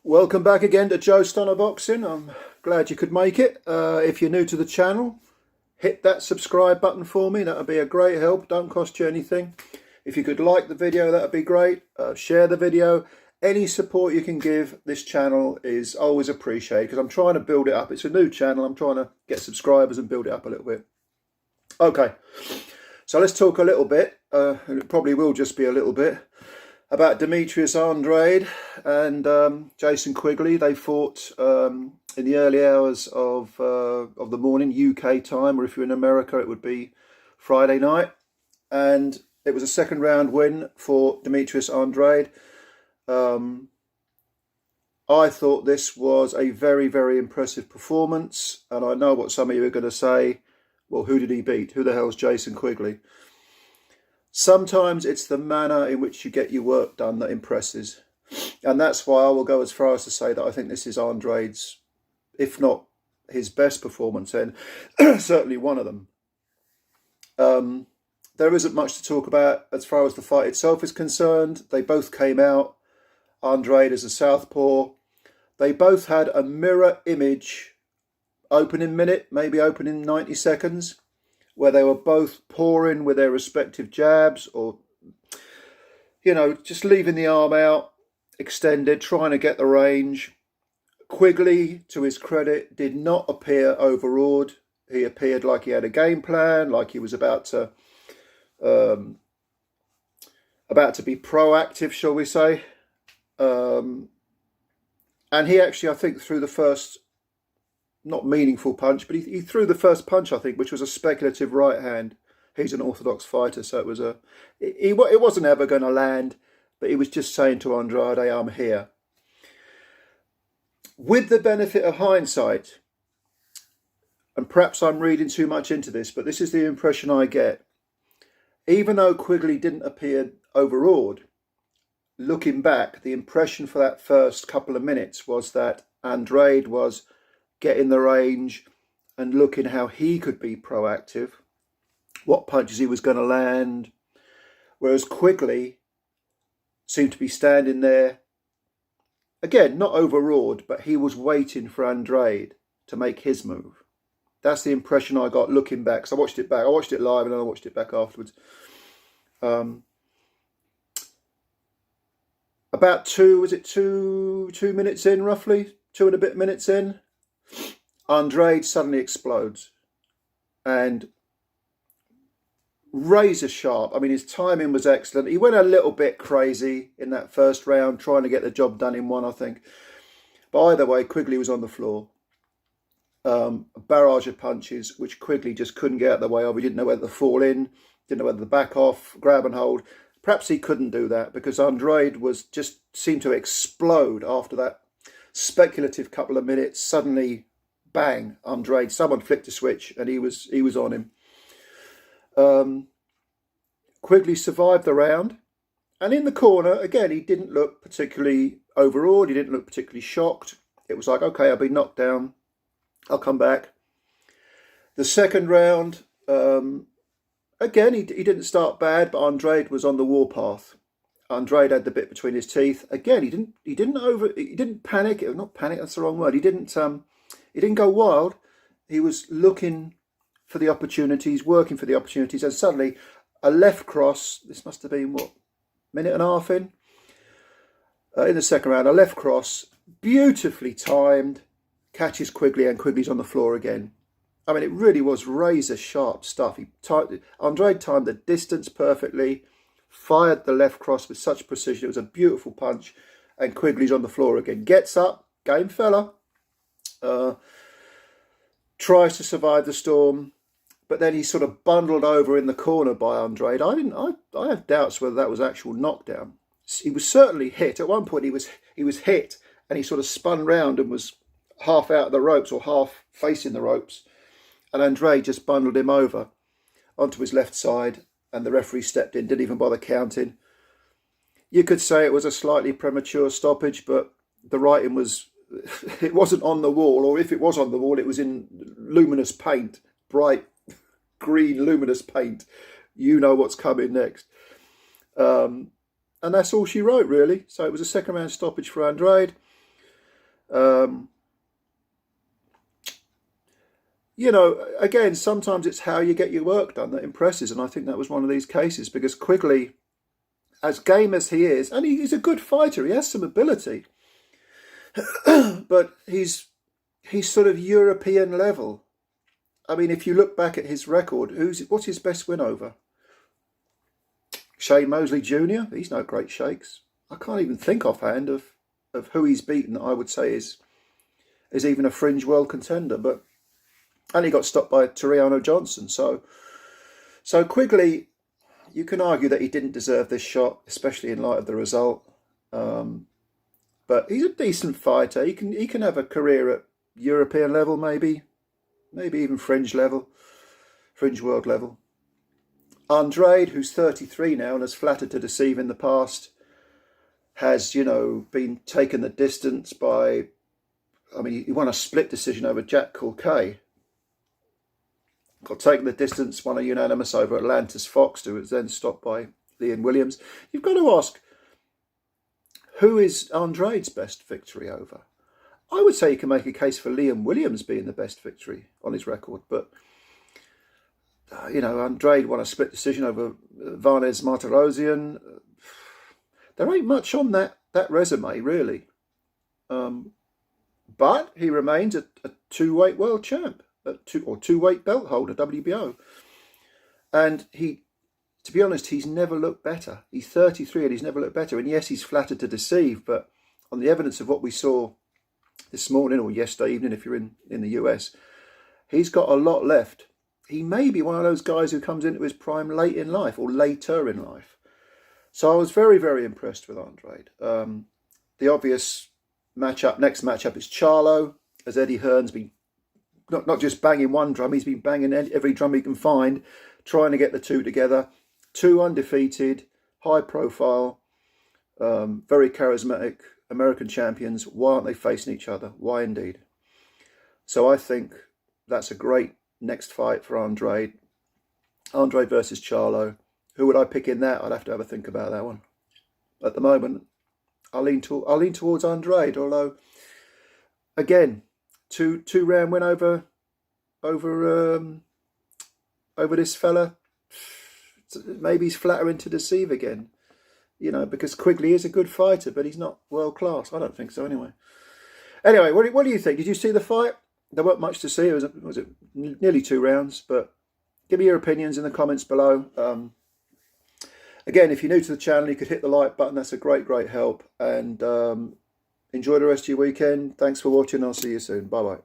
Welcome back again to Joe Stunner Boxing. I'm glad you could make it. If you're new to the channel, hit that subscribe button for me. That would be a great help. Don't cost you anything. If you could like the video, that would be great. Share the video. Any support you can give this channel is always appreciated because I'm trying to build it up. It's a new channel. I'm trying to get subscribers and build it up a little bit. Okay, so let's talk a little bit, and it probably will just be a little bit, about Demetrius Andrade and Jason Quigley. They fought in the early hours of the morning, UK time, or if you're in America, it would be Friday night. And it was a second round win for Demetrius Andrade. I thought this was a very, very impressive performance. And I know what some of you are going to say. Well, who did he beat? Who the hell's Jason Quigley? Sometimes it's the manner in which you get your work done that impresses. And that's why I will go as far as to say that I think this is Andrade's, if not his best performance, and certainly one of them. There isn't much to talk about as far as the fight itself is concerned. They both came out. Andrade as a southpaw. They both had a mirror image opening minute, maybe opening 90 seconds. Where they were both pouring with their respective jabs, or, you know, just leaving the arm out, extended, trying to get the range. Quigley, to his credit, did not appear overawed. He appeared like he had a game plan, like he was about to be proactive, shall we say. And he actually, I think, threw the first, not meaningful punch, but he threw the first punch, I think, which was a speculative right hand. He's an orthodox fighter, so it was it wasn't ever going to land, but he was just saying to Andrade, I'm here. With the benefit of hindsight, and perhaps I'm reading too much into this, but this is the impression I get. Even though Quigley didn't appear overawed, looking back, the impression for that first couple of minutes was that Andrade was getting the range and looking how he could be proactive, what punches he was going to land, whereas Quigley seemed to be standing there, again, not overawed, but he was waiting for Andrade to make his move. That's the impression I got looking back. So I watched it back. I watched it live and then I watched it back afterwards. About two minutes in, roughly? 2 and a bit minutes in, Andrade suddenly explodes, and razor sharp. I mean, his timing was excellent. He went a little bit crazy in that first round, trying to get the job done in one, I think. But either way, Quigley was on the floor. A barrage of punches, which Quigley just couldn't get out of the way of. He didn't know whether to fall in, didn't know whether to back off, grab and hold. Perhaps he couldn't do that because Andrade seemed to explode after that speculative couple of minutes. Suddenly, bang, Andrade, someone flicked a switch and he was on him. Quigley survived the round, and in the corner, again, he didn't look particularly overawed, he didn't look particularly shocked. It was like, okay, I've been knocked down, I'll come back. The second round, again, he didn't start bad, but Andrade was on the warpath. Andrade had the bit between his teeth. Again, he didn't panic. Not panic, that's the wrong word. He didn't go wild. He was looking for the opportunities, working for the opportunities, and suddenly a left cross. This must have been what, minute and a half in the second round. A left cross, beautifully timed, catches Quigley, and Quigley's on the floor again. I mean, it really was razor sharp stuff. Andrade timed the distance perfectly. Fired the left cross with such precision. It was a beautiful punch. And Quigley's on the floor again. Gets up. Game fella. Tries to survive the storm. But then he's sort of bundled over in the corner by Andrade. I have doubts whether that was actual knockdown. He was certainly hit. At one point he was hit. And he sort of spun round and was half out of the ropes or half facing the ropes. And Andrade just bundled him over onto his left side. And the referee stepped in, didn't even bother counting. You could say it was a slightly premature stoppage, but the writing was, it wasn't on the wall, or if it was on the wall, it was in luminous paint, bright green luminous paint. You know what's coming next. And that's all she wrote, really. So it was a second round stoppage for Andrade. Um, you know, again, sometimes it's how you get your work done that impresses, and I think that was one of these cases because Quigley, as game as he is, and he's a good fighter, he has some ability, but he's sort of European level. I mean, if you look back at his record, what's his best win over? Shane Mosley Jr. He's no great shakes. I can't even think offhand of who he's beaten that I would say is even a fringe world contender. But and he got stopped by Toriano Johnson. So Quigley, you can argue that he didn't deserve this shot, especially in light of the result. But he's a decent fighter. He can have a career at European level, maybe even fringe world level. Andrade, who's 33 now and has flattered to deceive in the past, has, been taken the distance by, I mean, he won a split decision over Jack Culcay. Got taken the distance, won a unanimous over Atlantis Fox, who was then stopped by Liam Williams. You've got to ask, who is Andrade's best victory over? I would say you can make a case for Liam Williams being the best victory on his record, but Andrade won a split decision over Varnes Martirosyan. There ain't much on that resume, really. But he remains a two-weight world champ, two-weight belt holder, WBO. And to be honest, he's never looked better. He's 33 and he's never looked better. And yes, he's flattered to deceive, but on the evidence of what we saw this morning or yesterday evening, if you're in the US, he's got a lot left. He may be one of those guys who comes into his prime late in life or later in life. So I was very, very impressed with Andrade. The obvious next matchup is Charlo, as Eddie Hearn's been not just banging one drum, he's been banging every drum he can find, trying to get the two together. Two undefeated, high profile, very charismatic American champions. Why aren't they facing each other? Why indeed? So I think that's a great next fight for Andrade. Andrade versus Charlo. Who would I pick in that? I'd have to have a think about that one. At the moment, I'll lean towards Andrade. Although, again, two round win over this fella. Maybe he's flattering to deceive again. Because Quigley is a good fighter, but he's not world class. I don't think so, anyway. Anyway, what do you think? Did you see the fight? There weren't much to see. It was nearly 2 rounds, but give me your opinions in the comments below. Again, if you're new to the channel, you could hit the like button. That's a great help. And enjoy the rest of your weekend. Thanks for watching. I'll see you soon. Bye-bye.